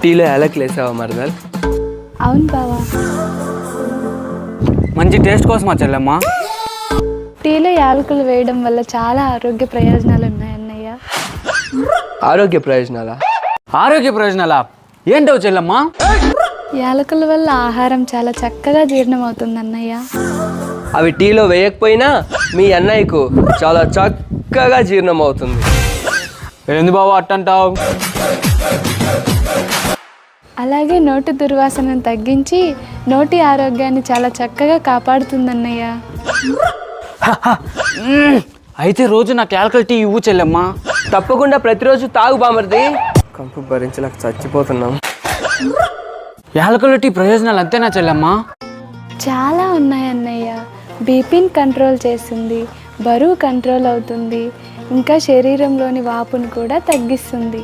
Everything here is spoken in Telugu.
టీలో యాలకులు వేసావా మరదల్? అవును బావా. మంచి టేస్ట్ కోసమా చెల్లెమ్మ? టీలో యాలకులు వేయడం వల్ల చాలా ఆరోగ్య ప్రయోజనాలు ఉన్నాయి అన్నయ్య. ఆరోగ్య ప్రయోజనాలా? ఆరోగ్య ప్రయోజనాలా ఏంటో చెల్లెమ్మ? యాలకుల వల్ల ఆహారం చాలా చక్కగా జీర్ణమవుతుంది అన్నయ్య. అవి టీలో వేయకపోయినా మీ అన్నయ్యకు చాలా చక్కగా జీర్ణం అవుతుంది. ఏంది బావ అట్టంటావు? అలాగే నోటి దుర్వాసనను తగ్గించి నోటి ఆరోగ్యాన్ని చాలా చక్కగా కాపాడుతుంది అన్నయ్య. అయితే రోజు నాకు యాలకల్ టీ ఇవ్వు చెల్లెమ్మ. తప్పకుండా ప్రతిరోజు తాగు బామర్ది. కంపు భరించలేక చచ్చిపోతున్నాం. యాలకల్ టీ ప్రయోజనాలు అంతేనా చెల్లెమ్మ? చాలా ఉన్నాయి అన్నయ్య. బీపీని కంట్రోల్ చేస్తుంది, బరువు కంట్రోల్ అవుతుంది, ఇంకా శరీరంలోని వాపును కూడా తగ్గిస్తుంది.